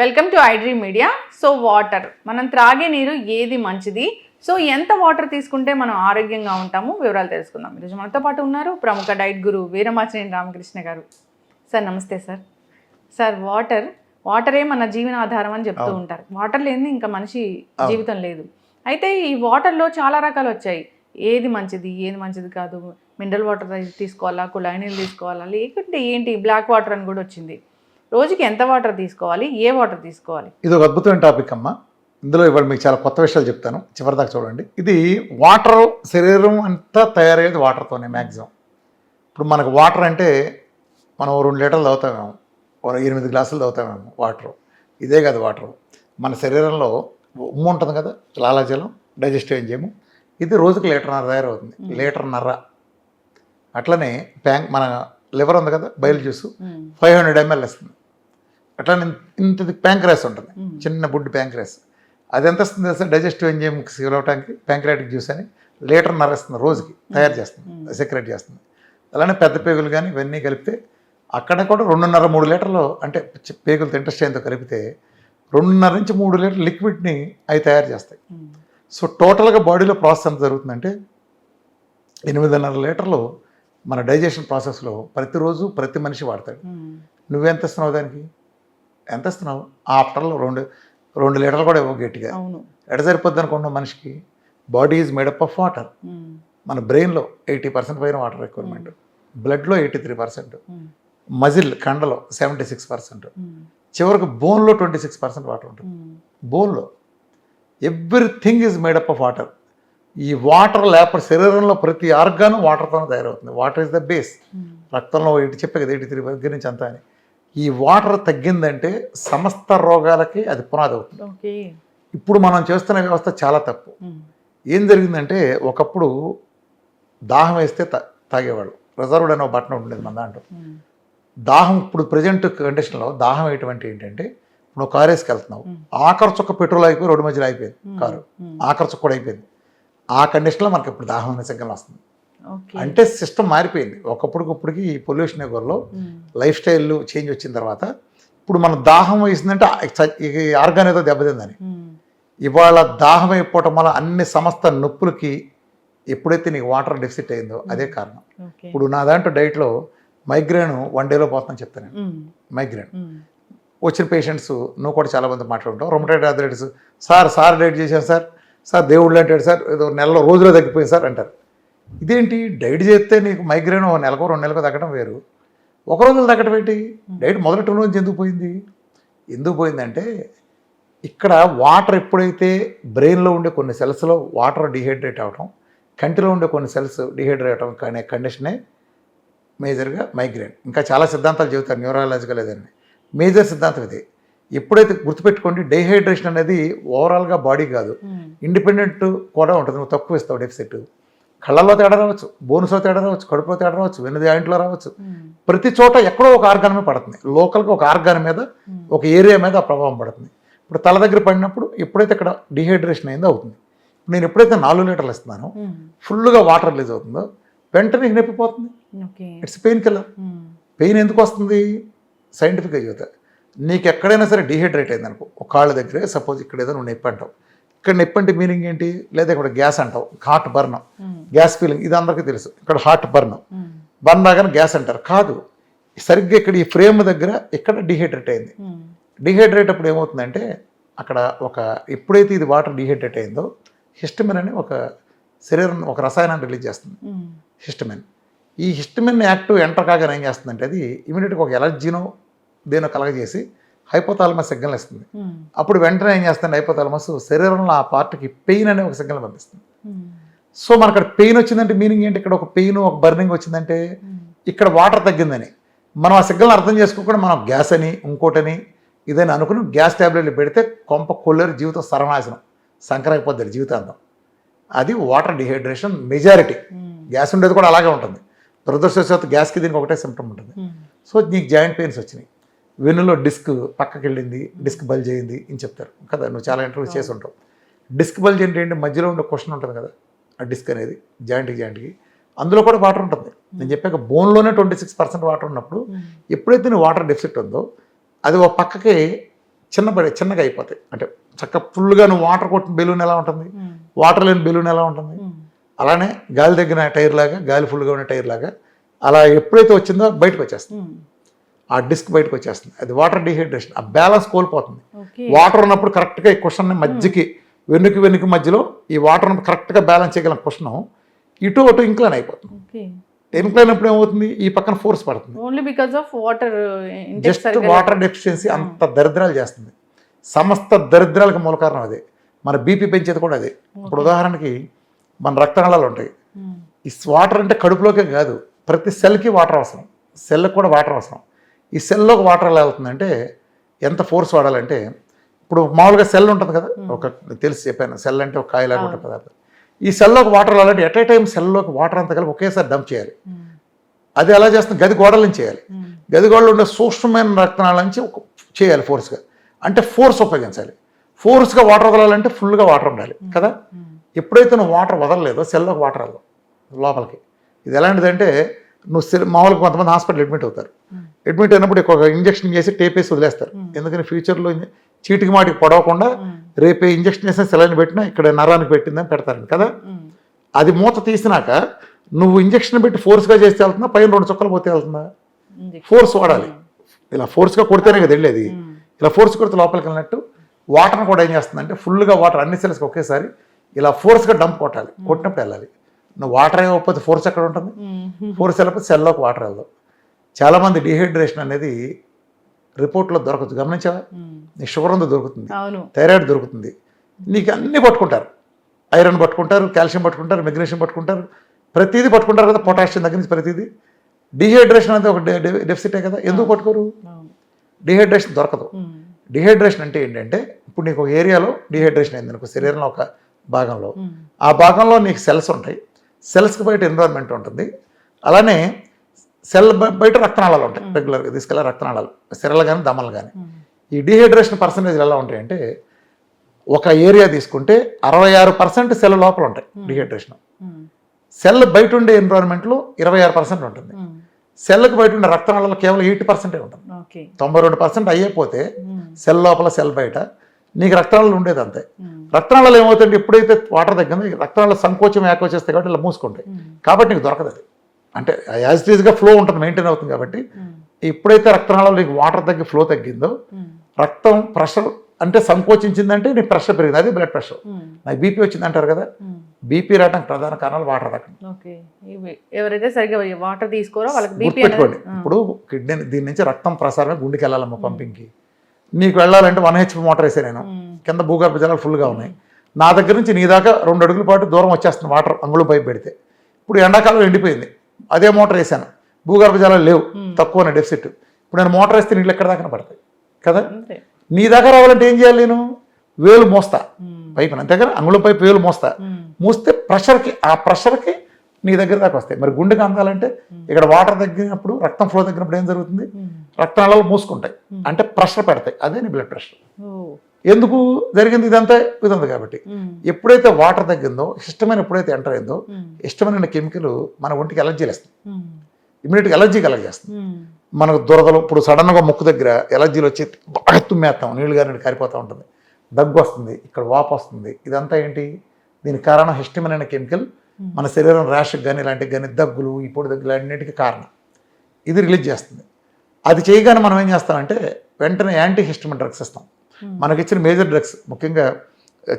Welcome to iDream media. So water, మనం త్రాగే నీరు ఏది మంచిది, సో ఎంత వాటర్ తీసుకుంటే మనం ఆరోగ్యంగా ఉంటాము, వివరాలు తెలుసుకుందాం. ఈరోజు మనతో పాటు ఉన్నారు ప్రముఖ డైట్ గురు వీరమాచినేని రామకృష్ణ గారు. సార్ నమస్తే సార్. సార్ వాటరే మన జీవనాధారం అని చెప్తూ ఉంటారు. వాటర్ లేని ఇంకా మనిషి జీవితం లేదు. అయితే ఈ వాటర్లో చాలా రకాలు వచ్చాయి. ఏది మంచిది కాదు, మినరల్ వాటర్ తీసుకోవాలా, కుళాయి నీళ్ళు తీసుకోవాలా, లేకుంటే ఏంటి బ్లాక్ వాటర్ అని కూడా వచ్చింది. రోజుకి ఎంత వాటర్ తీసుకోవాలి, ఏ వాటర్ తీసుకోవాలి? ఇది ఒక అద్భుతమైన టాపిక్ అమ్మా. ఇందులో ఇవాళ మీకు చాలా కొత్త విషయాలు చెప్తాను, చివరిదాకా చూడండి. ఇది వాటర్, శరీరం అంతా తయారయ్యేది వాటర్తోనే మ్యాక్సిమం. ఇప్పుడు మనకు వాటర్ అంటే మనం 2 లీటర్లు తాగుతామేమో, 8 గ్లాసులు తాగుతామేమో వాటర్. ఇదే కాదు వాటర్. మన శరీరంలో ఉమ్ము ఉంటుంది కదా, లాలాజలం, డైజెస్టివ్ ఎంజైమ్, ఇది రోజుకి 1.5 లీటర్ తయారవుతుంది. 1.5 లీటర్. అట్లనే మన లివర్ ఉంది కదా, బయలు జ్యూస్ 500 ml ఇస్తుంది. అట్లా ఇంతది ప్యాంక్రాస్ ఉంటుంది, చిన్న బుడ్డి ప్యాంక్రాస్. అది ఎంత వస్తుంది తెలుసా? డైజెస్టివ్ ఎంజైమ్కి ఇవ్వడానికి ప్యాంక్రాటిక్ జ్యూస్ అని 1.5 లీటర్ ఇస్తుంది రోజుకి, తయారు చేస్తుంది, సెక్రెట్ చేస్తుంది. అలానే పెద్ద పేగులు కానీ ఇవన్నీ కలిపితే అక్కడ కూడా 2.5-3 లీటర్లు, అంటే పేగులతో ఇంటెస్టైన్తో కలిపితే 2.5 నుంచి 3 లీటర్ల లిక్విడ్ని అవి తయారు చేస్తాయి. సో టోటల్గా బాడీలో ప్రాసెస్ ఎంత జరుగుతుందంటే 8.5 లీటర్లు మన డైజెషన్ ప్రాసెస్లో ప్రతిరోజు ప్రతి మనిషి వాడతాడు. నువ్వెంత ఇస్తున్నావు దానికి? ఎంత ఇస్తున్నావు? ఆఫ్టర్లో 2 లీటర్లు కూడా ఇవ్వవు గట్టిగా. ఎడ సరిపోద్ది అనుకున్న మనిషికి. Body is made up of water. మన బ్రెయిన్లో 80% పైన వాటర్ రిక్వైర్మెంట్, బ్లడ్లో 83%, మజిల్ కండలో 76%, చివరికి బోన్లో 26% వాటర్ ఉంటుంది. బోన్లో everything is made up of water. ఈ వాటర్ లేకపోతే శరీరంలో ప్రతి ఆర్గాను వాటర్తోనే తయారవుతుంది. Water is the base. రక్తంలో చెప్పే కదా 83 దగ్గర నుంచి అంతా అని. ఈ వాటర్ తగ్గిందంటే సమస్త రోగాలకి అది పునాది అవుతుంది. ఇప్పుడు మనం చేస్తున్న వ్యవస్థ చాలా తప్పు. ఏం జరిగిందంటే, ఒకప్పుడు దాహం వేస్తే తాగేవాళ్ళు. రిజర్వ్డ్ అనే బట్టన్ ఉండేది మన దాంట్లో. దాహం ఇప్పుడు ప్రజెంట్ కండిషన్లో దాహం ఎటువంటి ఏంటంటే, నువ్వు కారు వేసుకెళ్తున్నావు, ఆఖరి చుక్క పెట్రోల్ అయిపోయి రోడ్డు మధ్యలో అయిపోయింది కారు, ఆఖరి చుక్క కూడా అయిపోయింది. ఆ కండిషన్లో మనకి ఇప్పుడు దాహం అనే సిగ్నల్ వస్తుంది. అంటే సిస్టమ్ మారిపోయింది. ఒకప్పటికప్పటికి ఈ పొల్యూషన్ యుగంలో లైఫ్ స్టైల్ చేంజ్ వచ్చిన తర్వాత ఇప్పుడు మన దాహం వేసిందంటే ఈ ఆర్గాన్ ఏదో దెబ్బతిందని. ఇవాళ దాహం అయిపోవటం వల్ల అన్ని సమస్త నొప్పులకి ఎప్పుడైతే నీకు వాటర్ డెఫిసిట్ అయిందో అదే కారణం. ఇప్పుడు నా దాంట్లో డైట్లో మైగ్రేన్ 1 డేలో పోతుందని చెప్తాను. మైగ్రేన్ వచ్చిన పేషెంట్స్, నువ్వు కూడా చాలామంది మాట్లాడుంటావు, రొమటైడ్ ఆర్థరైటిస్, సార్ డైట్ చేశాను సార్ దేవుళ్ళు అంటాడు సార్, ఏదో నెలలో రోజులో తగ్గిపోయింది సార్ అంటారు. ఇదేంటి? డైట్ చేస్తే నీకు మైగ్రేన్ 1 నెలకో 2 నెలకో తగ్గడం వేరు, ఒక రోజులో తగ్గడం ఏంటి? డైట్ మొదటి రోజు ఎందుకు పోయిందంటే, ఇక్కడ వాటర్ ఎప్పుడైతే బ్రెయిన్లో ఉండే కొన్ని సెల్స్లో వాటర్ డిహైడ్రేట్ అవ్వటం, కంటిలో ఉండే కొన్ని సెల్స్ డిహైడ్రేట్ అవ్వటం అనే కండిషనే మేజర్గా మైగ్రేన్. ఇంకా చాలా సిద్ధాంతాలు చెబుతారు, న్యూరాలజికల్ ఏదండి, మేజర్ సిద్ధాంతం ఇది. ఎప్పుడైతే గుర్తుపెట్టుకోండి, డీహైడ్రేషన్ అనేది ఓవరాల్గా బాడీ కాదు, ఇండిపెండెంట్ కూడా ఉంటుంది. నువ్వు తక్కువ ఇస్తావు డెఫిసిట్, కళ్ళల్లో తేడా రావచ్చు, బోన్స్లో తేడా రావచ్చు, కడుపులో తేడా రావచ్చు, వెన్ను జాయింట్లో రావచ్చు. ప్రతి చోట ఎక్కడో ఒక ఆర్గాన్ మీద పడుతుంది, లోకల్గా ఒక ఆర్గాన్ మీద, ఒక ఏరియా మీద ఆ ప్రభావం పడుతుంది. ఇప్పుడు తల దగ్గర పడినప్పుడు ఎప్పుడైతే ఇక్కడ డీహైడ్రేషన్ అయిందో అవుతుంది. నేను ఎప్పుడైతే 4 లీటర్లు ఇస్తున్నానో, ఫుల్గా వాటర్ రిలీజ్ అవుతుందో వెంటనే నొప్పిపోతుంది. It's painkiller. పెయిన్ ఎందుకు వస్తుంది? సైంటిఫిక్గా చెబుతా. నీకు ఎక్కడైనా సరే డీహైడ్రేట్ అయింది అనుకో, ఒక కాళ్ళ దగ్గరే సపోజ్ ఇక్కడ ఏదో నువ్వు నొప్పి అంటావు, ఇక్కడ నొప్పి అంటే మీనింగ్ ఏంటి? లేదా ఇక్కడ గ్యాస్ అంటావు, హార్ట్ బర్న్, గ్యాస్ ఫీలింగ్, ఇది అందరికీ తెలుసు. ఇక్కడ హార్ట్ బర్న్ రాగానే గ్యాస్ అంటారు. కాదు, సరిగ్గా ఇక్కడ ఈ ఫ్రేమ్ దగ్గర ఇక్కడ డీహైడ్రేట్ అయింది. డీహైడ్రేట్ అప్పుడు ఏమవుతుందంటే, అక్కడ ఎప్పుడైతే ఇది వాటర్ డీహైడ్రేట్ అయిందో హిస్టమిన్ అని ఒక శరీరం ఒక రసాయనాన్ని రిలీజ్ చేస్తుంది, హిస్టమిన్. ఈ హిస్టమిన్ యాక్టివ్ ఎంటర్ కాగానే ఏం చేస్తుందంటే, అది ఇమీడియట్గా ఒక ఎలర్జీనో దేనో కలగజేసి హైపోథాలమస్ సిగ్నల్ ఇస్తుంది. అప్పుడు వెంటనే ఏం చేస్తుంది, హైపోథాలమస్ శరీరంలో ఆ పార్ట్కి పెయిన్ అనే ఒక సిగ్నల్ పంపిస్తుంది. సో మనకు అక్కడ పెయిన్ వచ్చిందంటే మీనింగ్ ఏంటి? ఇక్కడ ఒక పెయిన్, ఒక బర్నింగ్ వచ్చిందంటే ఇక్కడ వాటర్ తగ్గిందని. మనం ఆ సిగ్నల్ అర్థం చేసుకోకుండా మనం గ్యాస్ అని, ఇంకోటని, ఇదని అనుకుని గ్యాస్ ట్యాబ్లెట్లు పెడితే కొంప కొల్లేరు, జీవితం సర్వనాశనం, సంకరాకపోద్ది జీవితాంతం. అది వాటర్ డిహైడ్రేషన్ మెజారిటీ. గ్యాస్ ఉండేది కూడా అలాగే ఉంటుంది. దురదృష్టవశాత్తు గ్యాస్కి దీనికి ఒకటే సిమ్టమ్ ఉంటుంది. సో నీకు జాయింట్ పెయిన్స్ వచ్చినాయి, వెన్నులో డిస్క్ పక్కకి వెళ్ళింది, డిస్క్ బల్జ్ అయింది అని చెప్తారు కదా, నువ్వు చాలా ఇంటర్వ్యూ చేసి ఉంటావు. డిస్క్ బల్జ్ ఏంటి? మధ్యలో ఉండే క్వశ్చన్ ఉంటుంది కదా, ఆ డిస్క్ అనేది జాయింట్కి అందులో కూడా వాటర్ ఉంటుంది. నేను చెప్పాక బోన్లోనే 26% వాటర్ ఉన్నప్పుడు ఎప్పుడైతే నువ్వు వాటర్ డెఫిసిట్ ఉందో అది ఒక పక్కకి చిన్నగా అయిపోతాయి. అంటే చక్కగా ఫుల్గా నువ్వు వాటర్ కొట్టిన బెలూన్ ఎలా ఉంటుంది, వాటర్ లేని బెలూన్ ఎలా ఉంటుంది, అలానే గాలి తగ్గిన టైర్ లాగా, గాలి ఫుల్గా ఉన్న టైర్ లాగా అలా ఎప్పుడైతే వచ్చిందో బయటకు వచ్చేస్తుంది, ఆ డిస్క్ బయటకు వచ్చేస్తుంది. అది వాటర్ డిహైడ్రేషన్. ఆ బ్యాలెన్స్ కోల్పోతుంది. వాటర్ ఉన్నప్పుడు కరెక్ట్గా ఈ కుషన్ని మధ్యకి వెనుక మధ్యలో ఈ వాటర్ కరెక్ట్గా బ్యాలెన్స్ చేయగల కుషన్ ఇటు అటు ఇంక్లైన్ అయిపోతుంది. ఇంక్లైన్ అప్పుడు ఏమవుతుంది, ఈ పక్కన ఫోర్స్ పడుతుంది. Only because of water, just water deficiency అంత దరిద్రాలు చేస్తుంది. సమస్త దరిద్రాలకు మూల కారణం అదే. మన బీపీ పెంచేది కూడా అదే. ఇప్పుడు ఉదాహరణకి మన రక్తనాళాలు ఉంటాయి. ఈ వాటర్ అంటే కడుపులోకే కాదు, ప్రతి సెల్కి వాటర్ అవసరం, సెల్కి కూడా వాటర్ అవసరం. ఈ సెల్లోకి వాటర్ ఎలా అవుతుందంటే ఎంత ఫోర్స్ వాడాలంటే, ఇప్పుడు మామూలుగా సెల్ ఉంటుంది కదా, ఒక తెలిసి చెప్పాను, సెల్ అంటే ఒక కాయలాగా ఉంటుంది పదార్థం. ఈ సెల్లోకి వాటర్ అలాంటి ఎట్ ఏ టైం సెల్లోకి వాటర్ అంతా కలిపి ఒకేసారి డంప్ చేయాలి. అది ఎలా చేస్తుంది, గది గోడల నుంచి చేయాలి. గది గోడలో ఉండే సూక్ష్మమైన రక్తనాళ నుంచి చేయాలి ఫోర్స్గా. అంటే ఫోర్స్ ఉపయోగించాలి. ఫోర్స్గా వాటర్ వదలాలంటే ఫుల్గా వాటర్ ఉండాలి కదా. ఎప్పుడైతే నువ్వు వాటర్ వదలలేదో సెల్లోకి వాటర్ వెళ్ళదు లోపలికి. ఇది ఎలాంటిదంటే, నువ్వు మామూలుగా కొంతమంది హాస్పిటల్ అడ్మిట్ అవుతారు. అడ్మిట్ అయినప్పుడు ఒక ఇంజక్షన్ చేసి టేప్ వేసి వదిలేస్తారు. ఎందుకని ఫ్యూచర్లో చీటికి మాటికి పొడవకుండా రేపే ఇంజక్షన్ చేసిన సెలైన్ పెట్టినా ఇక్కడ నరానికి పెట్టిందని పెడతారు కదా. అది మూత తీసినాక నువ్వు ఇంజక్షన్ పెట్టి ఫోర్స్గా చేస్తే వెళ్తుందా, పైన 2 చుక్కలు పోతే వెళ్తుందా? ఫోర్స్ వాడాలి. ఇలా ఫోర్స్గా కొడితేనే కదా వెళ్ళేది. ఇలా ఫోర్స్ కొడితే లోపలికి వెళ్ళినట్టు వాటర్ని కూడా ఏం చేస్తుందంటే ఫుల్గా వాటర్ అన్ని సెల్స్కి ఒకేసారి ఇలా ఫోర్స్గా డంప్ కొట్టాలి. కొట్టినప్పుడు వెళ్ళాలి. నువ్వు వాటర్ ఇవ్వకపోతే ఫోర్స్ ఎక్కడ ఉంటుంది? ఫోర్స్ వెళ్ళకపోతే సెల్లోకి వాటర్ వెళ్దాం. చాలామంది డిహైడ్రేషన్ అనేది రిపోర్ట్లో దొరకదు, గమనించావా? నీకు షుగర్ ఉందో దొరుకుతుంది, థైరాయిడ్ దొరుకుతుంది, నీకు అన్నీ పట్టుకుంటారు. ఐరన్ పట్టుకుంటారు, కాల్షియం పట్టుకుంటారు, మెగ్నీషియం పట్టుకుంటారు, ప్రతిదీ పట్టుకుంటారు కదా, పొటాషియం దగ్గర నుంచి ప్రతిదీ. డిహైడ్రేషన్ అనేది ఒక డెఫిసిటే కదా, ఎందుకు పట్టుకోరు? డిహైడ్రేషన్ దొరకదు. డిహైడ్రేషన్ అంటే ఏంటంటే, ఇప్పుడు నీకు ఒక ఏరియాలో డిహైడ్రేషన్ అయింది అనుకో, శరీరంలో ఒక భాగంలో, ఆ భాగంలో నీకు సెల్స్ ఉంటాయి, సెల్స్కి బయట ఎన్విరాన్మెంట్ ఉంటుంది, అలానే సెల్ బయట రక్తనాళాలు ఉంటాయి, రెగ్యులర్గా తీసుకెళ్ళే రక్తనాళాలు, సిరలు కానీ దమలు కానీ. ఈ డిహైడ్రేషన్ పర్సంటేజ్ ఎలా ఉంటాయంటే, ఒక ఏరియా తీసుకుంటే 66% సెల్ లోపల ఉంటాయి డిహైడ్రేషన్. సెల్ బయట ఉండే ఎన్విరాన్మెంట్లో 26% ఉంటుంది. సెల్కి బయట ఉండే రక్తనాళాలు కేవలం 80% ఉంటుంది. 92% అయ్యేపోతే సెల్ లోపల సెల్ బయట నీకు రక్తనాళాలు ఉండేది అంతే. రక్తనాళాలు ఏమవుతాయంటే, ఎప్పుడైతే వాటర్ తగ్గిందో రక్తనాళాలు సంకోచం చేస్తాయి కాబట్టి ఇలా మూసుకుంటాయి, కాబట్టి నీకు దొరకదు. అది అంటే యాజ్ ఇట్ ఈస్గా ఫ్లో ఉంటుంది, మెయింటైన్ అవుతుంది. కాబట్టి ఎప్పుడైతే రక్తనాళాలు నీకు వాటర్ తగ్గి ఫ్లో తగ్గిందో, రక్తం ప్రెషర్ అంటే సంకోచించిందంటే నీ ప్రెషర్ పెరిగింది, అది బ్లడ్ ప్రెషర్. నాకు బీపీ వచ్చింది అంటారు కదా, బీపీ రావడానికి ప్రధాన కారణాలు వాటర్ తగ్గడం. ఎవరైతే సరిగ్గా వాటర్ తీసుకోరో వాళ్ళకి బీపీ. పెట్టుకోండి, ఇప్పుడు కిడ్నీ దీని నుంచి రక్తం ప్రసారమే గుండెకి వెళ్ళాలమ్మా పంపింగ్కి. నీకు వెళ్ళాలంటే 1 HP మోటార్ వేసే నేను, కింద భూగర్భ జలాలు ఫుల్గా ఉన్నాయి, నా దగ్గర నుంచి నీ దాకా 2 అడుగుల పాటు దూరం వచ్చేస్తుంది వాటర్ అంగుళం పైపు పెడితే. ఇప్పుడు ఎండాకాలం ఎండిపోయింది, అదే మోటార్ వేసాను, భూగర్భ జలాలు లేవు, తక్కువ డెఫిసిట్. ఇప్పుడు నేను మోటార్ వేస్తే నీళ్ళు ఎక్కడ దాకా పడతాయి కదా. నీ దగ్గర రావాలంటే ఏం చేయాలి, నేను వేలు మోస్తా పైపు, అంతే కదా, అంగుళం పైపు వేలు మోస్తా, మూస్తే ప్రెషర్కి ఆ ప్రెషర్కి నీ దగ్గర దాకా వస్తాయి. మరి గుండెకి అందాలంటే ఇక్కడ వాటర్ తగ్గినప్పుడు, రక్తం ఫ్లో తగ్గినప్పుడు ఏం జరుగుతుంది, రక్తనాళాలు మూసుకుంటాయి, అంటే ప్రెషర్ పెడతాయి, అదే నీ బ్లడ్ ప్రెషర్. ఎందుకు జరిగింది ఇదంతా కాబట్టి ఎప్పుడైతే వాటర్ తగ్గిందో, ఇష్టమైన ఎప్పుడైతే ఎంటర్ అయిందో, ఇష్టమైన కెమికల్ మన ఒంటికి ఎలర్జీలు వేస్తుంది, ఇమీడియట్గా ఎలర్జీ కలగజేస్తుంది. మనకు దురదలు, ఇప్పుడు సడన్గా ముక్కు దగ్గర ఎలర్జీలు వచ్చి బాగా తుమ్మేస్తాం, నీళ్ళు గారి కారిపోతూ ఉంటుంది, దగ్గు వస్తుంది, ఇక్కడ వాపు వస్తుంది. ఇదంతా ఏంటి, దీనికి కారణం హిస్టమిన్ అనే కెమికల్ మన శరీరం ర్యాష్కి కానీ ఇలాంటివి కానీ, దగ్గులు, ఈ పొడి దగ్గులు అన్నిటికీ కారణం. ఇది రిలీజ్ చేస్తుంది. అది చేయగానే మనం ఏం చేస్తామంటే వెంటనే యాంటీ హిస్టమిన్ డ్రగ్స్ ఇస్తాం. మనకి ఇచ్చిన మేజర్ డ్రగ్స్, ముఖ్యంగా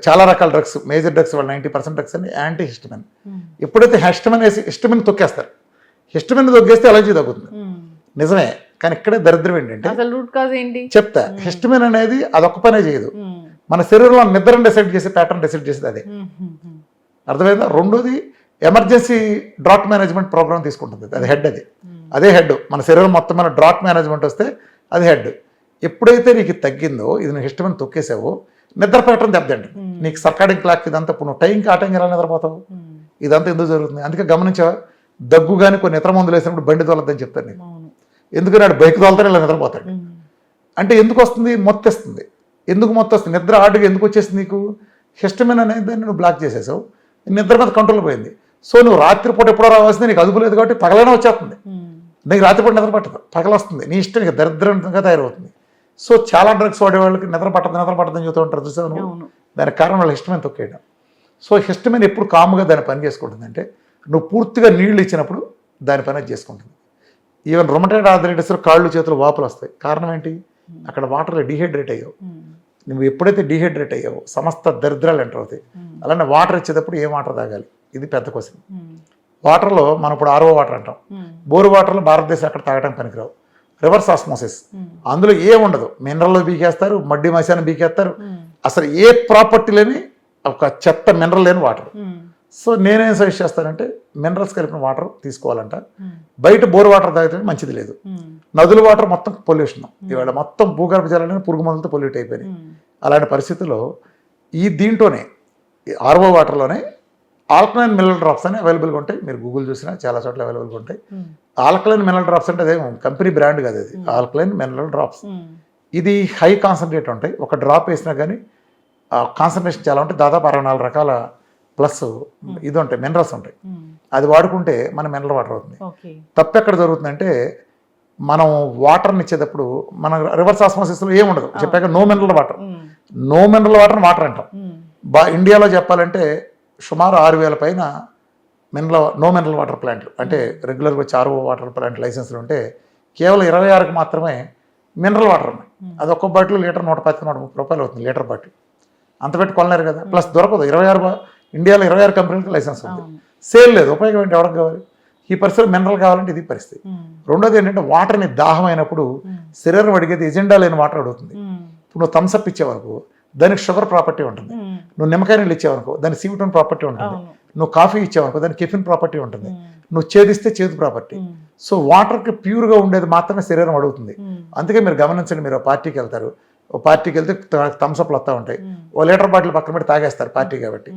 చాలా రకాల డ్రగ్స్, మేజర్ డ్రగ్స్ వాళ్ళు 90% డ్రగ్స్ అని యాంటీ హిస్టమిన్. ఎప్పుడైతే హిస్టమిన్ వేసి హిస్టమిన్ తొక్కేస్తారు, హిస్టమిన్ తొక్కేస్తే అలర్జీ తగ్గుతుంది, నిజమే. కానీ ఇక్కడే దరిద్రం ఏంటంటే, చెప్తా, హిస్టమిన్ అనేది అదొక్క పనే చేయదు, మన శరీరంలో నిద్రను డిసైడ్ చేసి ప్యాటర్న్ డిసైడ్ చేసేది అదే, అర్థమైందా? రెండోది ఎమర్జెన్సీ డ్రాట్ మేనేజ్మెంట్ ప్రోగ్రామ్ తీసుకుంటుంది, అది హెడ్, అదే హెడ్. మన శరీరం మొత్తం మన డ్రాట్ మేనేజ్మెంట్ వస్తే అది హెడ్. ఎప్పుడైతే నీకు తగ్గిందో, ఇది నువ్వు హిస్టమిన్ తొక్కేసావో, నిద్ర ప్యాటర్న్ దెబ్బతింటుంది, నీకు సర్కాడిక్ క్లాక్ ఇదంతా. ఇప్పుడు నువ్వు టైంకి ఆ టైంకి ఎలా నిద్రపోతావు, ఇదంతా ఎందుకు జరుగుతుంది? అందుకే గమనించావా, దగ్గు కానీ కొన్ని ఇతర మందులు వేసినప్పుడు బండి తోలద్దని చెప్తాను నీకు. ఎందుకని వాడు బైక్ తోలుతాడు, ఇలా నిద్రపోతాడు. అంటే ఎందుకు వస్తుంది, మొత్తేస్తుంది. ఎందుకు మొత్తేస్తుంది? నిద్ర ఆర్డుగా ఎందుకు వచ్చేసింది నీకు? హిస్టమిన్ అనేది దాన్ని నువ్వు బ్లాక్ చేసేసావు, నిద్ర మీద కంట్రోల్ పోయింది. సో నువ్వు రాత్రిపూట ఎప్పుడో రావాల్సింది, నీకు అదుపు లేదు కాబట్టి పగలైనా వచ్చేస్తుంది. నీకు రాత్రిపూట నిద్ర పట్టదు, పగలొస్తుంది, నీ ఇష్టం, నీకు దరిద్రంగా తయారవుతుంది. సో చాలా డ్రగ్స్ వాడే వాళ్ళకి నిద్ర పట్టదని చెబుతూ ఉంటారు చూసావు నువ్వు. అవును. దానికి కారణం వాళ్ళ హిస్టమైన్ తొక్కేయడం. సో హిస్టమైన్ ఎప్పుడు కామ్గా దాని పని చేసుకుంటుంది అంటే నువ్వు పూర్తిగా నీళ్లు ఇచ్చినప్పుడు దాని పని అది చేసుకుంటుంది. ఈవెన్ రొమటైడ్ ఆర్థరైటిస్ కాళ్ళు చేతులు వాపులు వస్తాయి. కారణం ఏంటి? అక్కడ వాటర్లో డీహైడ్రేట్ అయ్యావు. నువ్వు ఎప్పుడైతే డీహైడ్రేట్ అయ్యావో సమస్త దరిద్రాలు ఎంటర్ అవుతాయి. అలానే వాటర్ ఇచ్చేటప్పుడు ఏ వాటర్ తాగాలి? ఇది పెద్ద క్వశ్చన్. వాటర్లో మనం ఇప్పుడు ఆర్ఓ వాటర్ అంటాం. బోరు వాటర్లో భారతదేశం అక్కడ తాగడం పనికిరావు. రివర్స్ ఆస్మోసిస్, అందులో ఏముండదు. మినరల్ బీకేస్తారు, మడ్డి మశాన్ని బీకేస్తారు. అసలు ఏ ప్రాపర్టీ లేని ఒక చెత్త మినరల్ లేని వాటర్. సో నేనేం సజెస్ట్ చేస్తానంటే మినరల్స్ కలిపిన వాటర్ తీసుకోవాలంట. బయట బోర్ వాటర్ తాగితే మంచిది లేదు. నదుల వాటర్ మొత్తం పొల్యూషన్. ఇవాళ మొత్తం భూగర్భ జలాలను పురుగు మందులతో పొల్యూట్ అయిపోయినాయి. అలాంటి పరిస్థితుల్లో దీంట్లోనే ఆర్ఓ వాటర్లోనే ఆల్కలైన్ మినరల్ డ్రాప్స్ అని అవైలబుల్గా ఉంటాయి. మీరు గూగుల్ చూసినా చాలా చోట్ల అవైలబుల్గా ఉంటాయి. ఆల్కలైన్ మినరల్ డ్రాప్స్ అంటే అదే కంపెనీ బ్రాండ్ కాదు, అది ఆల్కలైన్ మినరల్ డ్రాప్స్. ఇది హై కాన్సన్ట్రేట్ ఉంటాయి. ఒక డ్రాప్ వేసినా కానీ కాన్సన్ట్రేషన్ చాలా ఉంటాయి. దాదాపు 64 రకాల ప్లస్ ఇది ఉంటాయి, మినరల్స్ ఉంటాయి. అది వాడుకుంటే మన మినరల్ వాటర్ అవుతుంది. తప్పు ఎక్కడ జరుగుతుందంటే మనం వాటర్ని ఇచ్చేటప్పుడు మన రివర్స్ ఆస్మోసిస్లో ఏముండదు. చెప్పాక నో మినరల్ వాటర్ వాటర్ అంటాం. ఇండియాలో చెప్పాలంటే సుమారు 6,000 పైన నో మినరల్ వాటర్ ప్లాంట్లు, అంటే రెగ్యులర్గా వచ్చి ఆర్ఓ వాటర్ ప్లాంట్ లైసెన్స్లు ఉంటే కేవలం 26కి మాత్రమే మినరల్ వాటర్ ఉన్నాయి. అది ఒక్క బాటిల్ లీటర్ 110-130 రూపాయలు అవుతుంది లీటర్ బాటిల్. అంత పెట్టి కొనలేరు కదా. ప్లస్ దొరకదు. 26 ఇండియాలో 26 కంపెనీలకు లైసెన్స్ ఉంది. సేల్ లేదు. ఉపయోగం ఏంటి? ఎవరికి కావాలి? ఈ పరిస్థితుల్లో మినరల్ కావాలంటే ఇది పరిస్థితి. రెండోది ఏంటంటే వాటర్ని దాహం అయినప్పుడు శరీరం అడిగేది ఎజెండా లేని వాటర్ అడుగుతుంది. ఇప్పుడు నువ్వు థమ్స్అప్ ఇచ్చేవరకు దానికి షుగర్ ప్రాపర్టీ ఉంటుంది. నువ్వు నిమ్మకాయ నీళ్ళు ఇచ్చేవనుకో దానికి సీవిటోన్ ప్రాపర్టీ ఉంటుంది. నువ్వు కాఫీ ఇచ్చేవనుకో దానికి కెఫిన్ ప్రాపర్టీ ఉంటుంది. నువ్వు చేదిస్తే చేదు ప్రాపర్టీ. సో వాటర్కి ప్యూర్గా ఉండేది మాత్రమే శరీరం అడుగుతుంది. అందుకే మీరు గమనించండి, మీరు పార్టీకి వెళ్తారు, పార్టీకి వెళ్తే థమ్స్అప్లు వస్తూ ఉంటాయి. ఓ లీటర్ బాటిల్ పక్కన పెట్టి తాగేస్తారు పార్టీ కాబట్టి.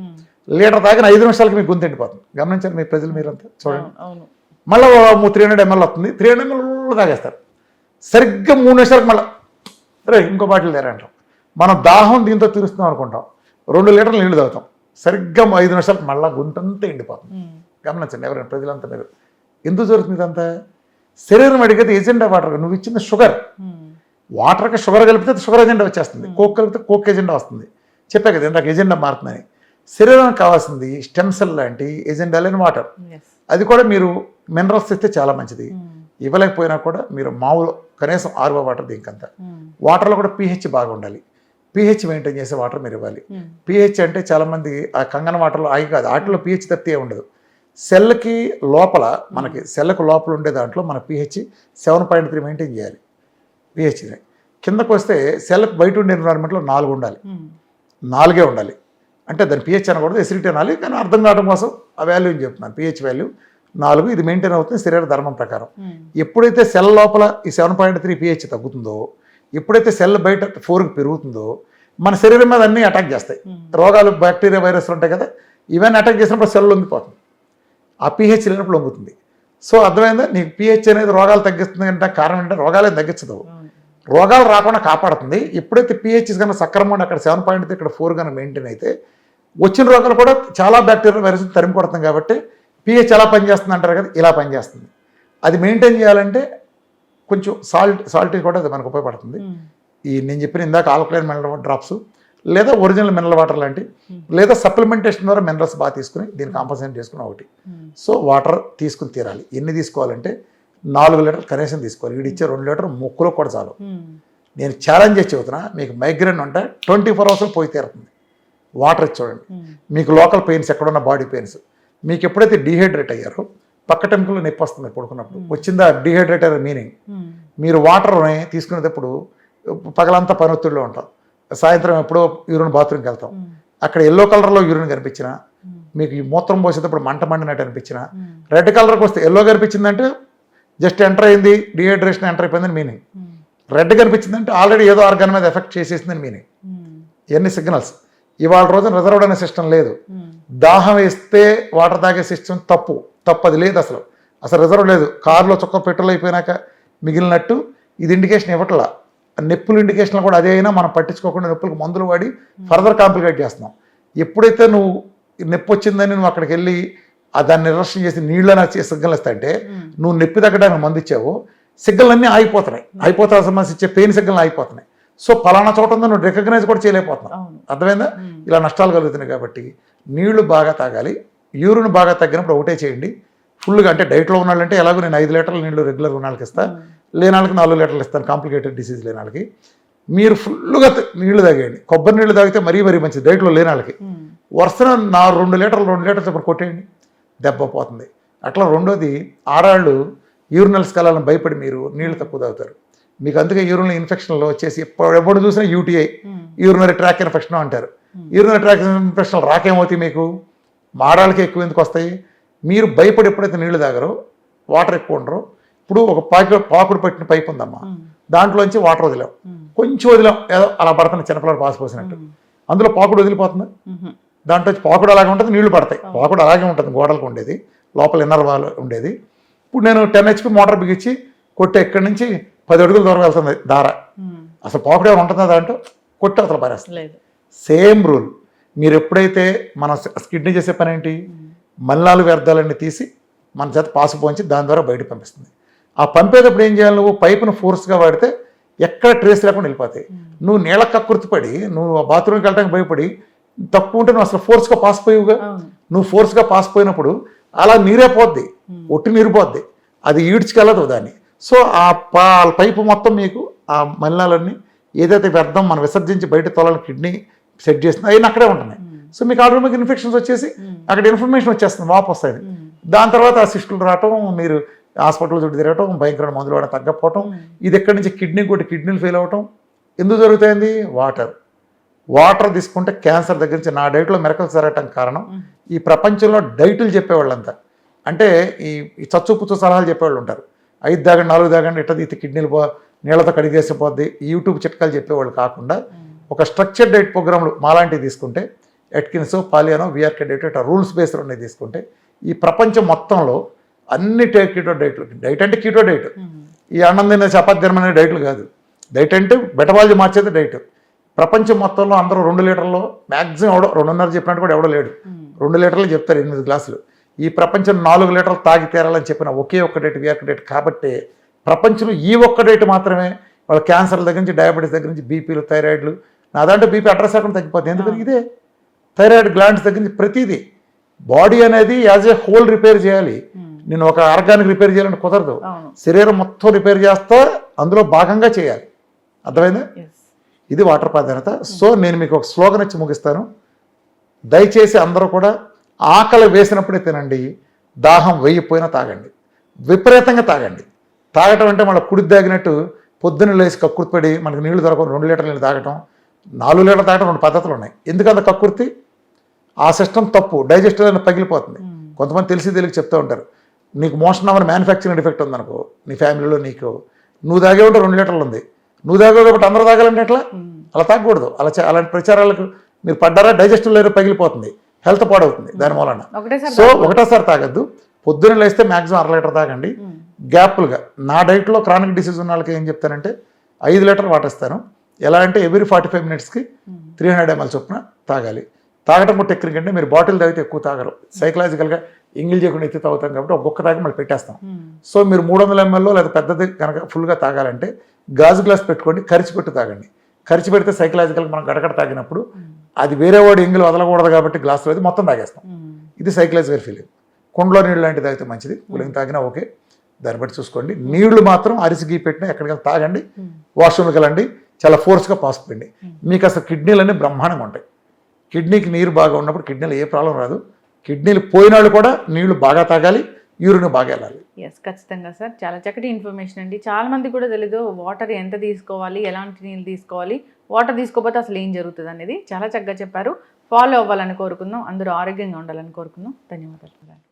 లీటర్ తాగిన 5 నిమిషాలకి మీకు గొంతు ఎండిపోతుంది. గమనించండి మీ ప్రజలు, మీరంతా చూడండి. మళ్ళీ 300 ml వస్తుంది, 300 ml తాగేస్తారు. సరిగ్గా 3 నిమిషాలకు మళ్ళీ ఇంకో బాటిల్ తేరా అంటాం. మనం దాహం దీంతో తీరుస్తున్నాం అనుకుంటాం, 2 లీటర్లు నీళ్ళు తాగుతాం. సరిగ్గా 5 నిమిషాలకు మళ్ళీ గుంతంతా ఎండిపోతుంది. గమనించండి ఎవరైనా ప్రజలంతా. మీరు ఎందుకు జరుగుతుంది ఇదంతా? శరీరం అడిగేది ఎజెండా వాటర్. నువ్వు ఇచ్చిన షుగర్, వాటర్కి షుగర్ కలిపితే షుగర్ ఎజెండా వచ్చేస్తుంది, కోక్ కలిపితే కోక్ ఎజెండా వస్తుంది. చెప్పే కదా ఇందాక ఎజెండా మారుతుందని. శరీరానికి కావాల్సింది స్టెమ్ సెల్ లాంటి ఎజెండా లేని వాటర్. అది కూడా మీరు మినరల్స్ ఇస్తే చాలా మంచిది. ఇవ్వలేకపోయినా కూడా మీరు మామూలు కనీసం ఆర్ఓ వాటర్ దీనికంతా. వాటర్లో కూడా pH బాగా ఉండాలి. pH మెయింటైన్ చేసే వాటర్ మీరు ఇవ్వాలి. pH అంటే చాలామంది ఆ కంగన వాటర్లో అవి కాదు, వాటిలో pH తప్పితే ఉండదు. సెల్కి లోపల, మనకి సెల్కి లోపల ఉండే దాంట్లో మన pH 7.3 మెయింటైన్ చేయాలి. pHని కిందకు వస్తే సెల్కి బయట ఉండే ఎన్విరాన్మెంట్లో 4 ఉండాలి. 4 ఉండాలి. అంటే దాని pH అనకూడదు, ఎసిడిటీ అనాలి. కానీ అర్థం కావడం కోసం ఆ వాల్యూ అని చెప్తున్నాను. pH వాల్యూ 4 ఇది మెయింటైన్ అవుతుంది శరీర ధర్మం ప్రకారం. ఎప్పుడైతే సెల్ లోపల ఈ 7.3 pH తగ్గుతుందో, ఎప్పుడైతే సెల్ బయట 4కి పెరుగుతుందో మన శరీరం మీద అన్నీ అటాక్ చేస్తాయి. రోగాలు, బ్యాక్టీరియా, వైరస్లు ఉంటాయి కదా, ఇవన్నీ అటాక్ చేసినప్పుడు సెల్ లొంగిపోతుంది. ఆ pH లేనప్పుడు లొంగుతుంది. సో అర్థమైందా? నీకు pH అనేది రోగాలు తగ్గిస్తుంది అంటే కారణం ఏంటంటే రోగాలే తగ్గించదు, రోగాలు రాకుండా కాపాడుతుంది. ఎప్పుడైతే pH కన్నా సక్రమంగా అక్కడ 7.3 ఇక్కడ 4 కన్నా మెయింటైన్ అయితే వచ్చిన రోగాలు కూడా చాలా బ్యాక్టీరియా, వైరస్ తరిమి కొడుతుంది. కాబట్టి pH ఎలా పనిచేస్తుంది అంటారు కదా, ఇలా పనిచేస్తుంది. అది మెయింటైన్ చేయాలంటే కొంచెం సాల్ట్ కూడా అది మనకు ఉపయోగపడుతుంది. ఈ నేను చెప్పిన ఇందాక ఆల్కలైన్ మినరల్ డ్రాప్స్, లేదా ఒరిజినల్ మినరల్ వాటర్ లాంటి, లేదా సప్లిమెంటేషన్ ద్వారా మినరల్స్ బాగా తీసుకుని దీన్ని కాంపన్సేట్ చేసుకుని ఒకటి. సో వాటర్ తీసుకుని తీరాలి. ఎన్ని తీసుకోవాలంటే 4 లీటర్లు కనీసం తీసుకోవాలి. వీడు ఇచ్చే 2 లీటర్ ముక్కులో కూడా చాలు. నేను ఛాలెంజ్ చేసి చెబుతున్నా, మీకు మైగ్రేన్ ఉంటే 24 అవర్స్లో పోయి తీరుతుంది. వాటర్ ఇచ్చి చూడండి. మీకు లోకల్ పెయిన్స్, ఎక్కడున్న బాడీ పెయిన్స్, మీకు ఎప్పుడైతే డీహైడ్రేట్ అయ్యారో పక్క టెంపుల్లో నొప్పి వస్తుంది పడుకున్నప్పుడు, వచ్చిందా డీహైడ్రేట్ అనే మీనింగ్. మీరు వాటర్ని తీసుకునేటప్పుడు పగలంతా పని ఒత్తిడిలో ఉంటాం, సాయంత్రం ఎప్పుడో యూరిన్ బాత్రూమ్కి వెళ్తాం, అక్కడ ఎల్లో కలర్లో యూరిన్ కనిపించిన, మీకు ఈ మూత్రం పోసేటప్పుడు మంట మండినట్టు అనిపించిన, రెడ్ కలర్కి వస్తే ఎల్లో కనిపించిందంటే జస్ట్ ఎంటర్ అయింది, డీహైడ్రేషన్ ఎంటర్ అయిపోయిందని మీనింగ్. రెడ్ కనిపించిందంటే ఆల్రెడీ ఏదో ఆర్గాన్ మీద ఎఫెక్ట్ చేసేసిందని మీనింగ్. ఎన్ని సిగ్నల్స్. ఇవాళ రోజున రిజర్వ్డ్ అనే సిస్టమ్ లేదు. దాహం వేస్తే వాటర్ తాగే సిస్టమ్ తప్పు, అది లేదు అసలు. రిజర్వ్ లేదు. కారులో చుక్క పెట్రోల్ అయిపోయినాక మిగిలినట్టు ఇది ఇండికేషన్ ఇవ్వట్లా. నొప్పులు ఇండికేషన్లు కూడా అదే అయినా మనం పట్టించుకోకుండా నొప్పులకు మందులు వాడి ఫర్దర్ కాంప్లికేట్ చేస్తున్నాం. ఎప్పుడైతే నువ్వు నొప్పి వచ్చిందని నువ్వు అక్కడికి వెళ్ళి దాన్ని నిరసన చేసి నీళ్ళని సిగ్నల్ ఇస్తాయంటే, నువ్వు నొప్పి తగ్గడానికి మందు ఇచ్చావు, సిగ్నల్ అన్నీ ఆగిపోతున్నాయి. అయిపోతా సమస్య ఇచ్చే పెయిన్ సిగ్నల్ ఆగిపోతున్నాయి. సో పలానా చోట ఉందో నువ్వు రికగ్నైజ్ కూడా చేయలేకపోతున్నావు. అవును. అర్థమైందా? ఇలా నష్టాలు కలుగుతున్నాయి. కాబట్టి నీళ్లు బాగా తాగాలి. యూరిన్ బాగా తగ్గినప్పుడు ఒకటే చేయండి, ఫుల్గా అంటే డైట్లో ఉన్న వాళ్ళంటే ఎలాగో నేను 5 లీటర్ల నీళ్లు రెగ్యులర్ ఉన్న వాళ్ళకి ఇస్తాను, లేని వాళ్ళకి 4 లీటర్లు ఇస్తాను, కాంప్లికేటెడ్ డిసీజ్ లేని వాళ్ళకి. మీరు ఫుల్గా నీళ్లు తాగేయండి. కొబ్బరి నీళ్ళు తాగితే మరీ మంచిది డైట్లో లేని వాళ్ళకి. వరుసన 2 లీటర్లు చెప్పి కొట్టేయండి, దెబ్బ పోతుంది. అట్లా రెండోది, ఆడవాళ్ళు యూరినల్స్కి వెళ్ళాలని భయపడి మీరు నీళ్లు తక్కువ తాగుతారు. మీకు అందుకే యూరినల్ ఇన్ఫెక్షన్లు వచ్చేసి ఎప్పుడు చూసినా యూటీఐ, యూరినరీ ట్రాక్ ఇన్ఫెక్షన్ అంటారు. యూరినరీ ట్రాక్ ఇన్ఫెక్షన్ రాకేమవుతాయి మీకు? ఆడవాళ్ళకి ఎక్కువ ఎందుకు వస్తాయి? మీరు భయపడి ఎప్పుడైతే నీళ్లు తాగరో, వాటర్ ఎక్కువ ఉండరు. ఇప్పుడు ఒక పాకుడు పట్టిన పైప్ ఉందమ్మా, దాంట్లోంచి వాటర్ వదిలాం, కొంచెం వదిలాం, ఏదో అలా పడుతుంది చిన్నపిల్లలు పాస్ పోసినట్టు, అందులో పాకుడు వదిలిపోతుంది. దాంట్లో పాకుడు అలాగే ఉంటుంది, నీళ్లు పడతాయి. పాకుడు అలాగే ఉంటుంది, గోడలకు ఉండేది, లోపల ఇన్నర్ వాల్ ఉండేది. ఇప్పుడు నేను 10 HP మోటార్ బిగించి కొట్టి ఎక్కడి నుంచి 10 అడుగుల దూరం వెళ్తుంది దార. అసలు పాకుడు ఏమైనా ఉంటుందా దాంట్లో? కొట్టి అవతల పారేస్తుంది. Same rule. మీరు ఎప్పుడైతే మన కిడ్నీ చేసే పని ఏంటి, మలినాలు వ్యర్థాలన్నీ తీసి మన చేత పాసు పోంచి దాని ద్వారా బయటకు పంపిస్తుంది. ఆ పంపేటప్పుడు ఏం చేయాలి? నువ్వు పైపును ఫోర్స్గా వాడితే ఎక్కడ ట్రేస్ లేకుండా వెళ్ళిపోతాయి. నువ్వు నీళ్ళ కక్కుర్తిపడి, నువ్వు బాత్రూమ్కి వెళ్ళడానికి భయపడి తక్కువ ఉంటే నువ్వు అసలు ఫోర్స్గా పాస్ పోయివుగా. నువ్వు ఫోర్స్గా పాస్ పోయినప్పుడు అలా నీరే పోద్ది, ఒట్టి నీరు పోద్ది, అది ఈడ్చుకెళ్ళదు దాన్ని. సో ఆ పైపు మొత్తం మీకు ఆ మలినాలన్నీ ఏదైతే వ్యర్థం మనం విసర్జించి బయట తోలాలని కిడ్నీ సెట్ చేసింది అవన్నీ అక్కడే ఉంటున్నాయి. సో మీకు ఆటోమేటిక్ ఇన్ఫెక్షన్స్ వచ్చేసి అక్కడ ఇన్ఫర్మేషన్ వచ్చేస్తుంది, వాపు వస్తుంది. దాని తర్వాత ఆ సిస్టులు రావటం, మీరు హాస్పిటల్ చుట్టూ తిరగటం, భయంకరమైన మందులు వాడడం తగ్గకపోవటం, ఇది ఎక్కడి నుంచి కిడ్నీ కొట్టి కిడ్నీలు ఫెయిల్ అవ్వటం. ఎందుకు జరుగుతుంది? వాటర్ తీసుకుంటే క్యాన్సర్ దగ్గర నుంచి నా డైట్లో మెరకలు జరగటానికి కారణం ఈ ప్రపంచంలో డైట్లు చెప్పేవాళ్ళంతా అంటే ఈ చచ్చుపుచ్చు సలహాలు చెప్పేవాళ్ళు ఉంటారు. 5 తాగండి, 4 తాగండి, ఇట్ట తీసి కిడ్నీలు నీళ్ళతో కడిగేసిపోద్ది, యూట్యూబ్ చిట్కాలు చెప్పేవాళ్ళు కాకుండా ఒక స్ట్రక్చర్ డైట్ ప్రోగ్రాంలు మాలాంటివి తీసుకుంటే, ఎట్కిన్స్, పాలియానో, విఆర్కే డైట్, ఇట్లా రూల్స్ బేస్డ్ ఉన్నాయి తీసుకుంటే ఈ ప్రపంచం మొత్తంలో అన్ని కీటో డైట్లు. డైట్ అంటే కీటో డైట్, ఈ అన్నం తినే చపాతి తినమనే డైట్లు కాదు. డైట్ అంటే మెటబాలజీ మార్చేది డైట్. ప్రపంచం మొత్తంలో అందరూ 2 లీటర్లో మ్యాక్సిమం ఎవడో 2.5 చెప్పినట్టు కూడా ఎవడో లేడు. 2 లీటర్లు చెప్తారు, 8 గ్లాసులు. ఈ ప్రపంచం 4 లీటర్లు తాగి తీరాలని చెప్పిన ఒకే ఒక్క డైట్ విఆర్కే డైట్. కాబట్టి ప్రపంచంలో ఈ ఒక్క డైట్ మాత్రమే వాళ్ళ క్యాన్సర్ల దగ్గర నుంచి, డయాబెటీస్ దగ్గర నుంచి, బీపీలు, థైరాయిడ్లు, నా దాంట్లో బీపీ అడ్రస్ అక్కడ తగ్గిపోతుంది. ఎందుకని? ఇదే థైరాయిడ్ గ్లాండ్స్ దగ్గర నుంచి ప్రతిదీ. బాడీ అనేది యాజ్ ఏ హోల్ రిపేర్ చేయాలి. నేను ఒక ఆర్గానిక్ రిపేర్ చేయాలని కుదరదు. శరీరం మొత్తం రిపేర్ చేస్తా అందులో భాగంగా చేయాలి. అర్థమైందా? ఇది వాటర్ ప్రాధాన్యత. సో నేను మీకు ఒక స్లోగన్ ఇచ్చి ముగిస్తాను. దయచేసి అందరూ కూడా ఆకలి వేసినప్పుడే తినండి, దాహం వేయిపోయినా తాగండి, విపరీతంగా తాగండి. తాగటం అంటే మళ్ళీ కుడి తాగినట్టు పొద్దున్న లేచి కక్కుర్తిపడి మనకు నీళ్లు దొరకవు 2 లీటర్ల నీళ్ళు తాగటం, 4 లీటర్లు తాగటం 2 పద్ధతులు ఉన్నాయి. ఎందుకంత కక్కుర్తి? ఆ సిస్టమ్ తప్పు, డైజెస్టివ్ అనేది పగిలిపోతుంది. కొంతమంది తెలిసి చెప్తూ ఉంటారు, నీకు మోషన్ అవ్వని మ్యానుఫ్యాక్చరింగ్ డిఫెక్ట్ ఉందనుకో నీ ఫ్యామిలీలో, నీకు నువ్వు తాగే ఉంటే 2 లీటర్లు ఉంది, నువ్వు తాగేవు కాబట్టి అందరూ తాగాలంటే ఎట్లా? అలా తాగకూడదు. అలాంటి ప్రచారాలకు మీరు పడ్డారా, డైజెస్టివ్ లేరు పగిలిపోతుంది, హెల్త్ పాడవుతుంది దాని మూలన. సో ఒకటేసారి తాగద్దు. పొద్దున్న లేస్తే మ్యాక్సిమం 1/2 లీటర్ తాగండి గ్యాప్లుగా. నా డైట్లో క్రానిక్ డిసీజ్ ఉన్న వాళ్ళకి ఏం చెప్తానంటే 5 లీటర్ వాటర్ ఇస్తాను. ఎలా అంటే ఎవ్రీ 45 మినిట్స్కి 300 ml చొప్పున తాగాలి. తాగటం కూడా టెక్నిక్ అంటే మీరు బాటిల్ తాగితే ఎక్కువ తాగరు, సైకలాజికల్గా ఎంగిల్ చేయకుండా ఎత్తి తాగుతాం కాబట్టి ఒక తాగి మళ్ళీ పెట్టేస్తాం. సో మీరు 300 ml లేదా పెద్దది కనుక ఫుల్గా తాగాలంటే గాజు గ్లాస్ పెట్టుకోండి, కరిచిపెట్టు తాగండి. కరిచిపెడితే సైకలాజికల్గా మనం గడగడ తాగినప్పుడు అది వేరే వాడు ఎంగిల్ వదలకూడదు కాబట్టి గ్లాసులో అయితే మొత్తం తాగేస్తాం. ఇది సైకలాజికల్ ఫీలింగ్. కుండలో నీళ్ళు లాంటిది తాగితే మంచిది, కూలింగ్ తాగినా ఓకే, దాన్ని బట్టి చూసుకోండి. నీళ్లు మాత్రం అరిసి పెట్టినా ఎక్కడికైనా తాగండి, వాష్రూమ్కి వెళ్ళండి, చాలా ఫోర్స్గా పాసిపోయింది. మీకు అసలు కిడ్నీలన్నీ బ్రహ్మాండంగా ఉంటాయి. కిడ్నీకి నీరు బాగా ఉన్నప్పుడు కిడ్నీలో ఏ ప్రాబ్లం రాదు. కిడ్నీలు పోయినాళ్ళు కూడా నీళ్లు బాగా తాగాలి, యూరిన్ బాగా వెళ్ళాలి. ఎస్, ఖచ్చితంగా సార్. చాలా చక్కటి ఇన్ఫర్మేషన్ అండి. చాలా మంది కూడా తెలీదు వాటర్ ఎంత తీసుకోవాలి, ఎలాంటి నీళ్ళు తీసుకోవాలి, వాటర్ తీసుకోకపోతే అసలు ఏం జరుగుతుంది అనేది చాలా చక్కగా చెప్పారు. ఫాలో అవ్వాలని కోరుకుందాం, అందరూ ఆరోగ్యంగా ఉండాలని కోరుకుందాం. ధన్యవాదాలు.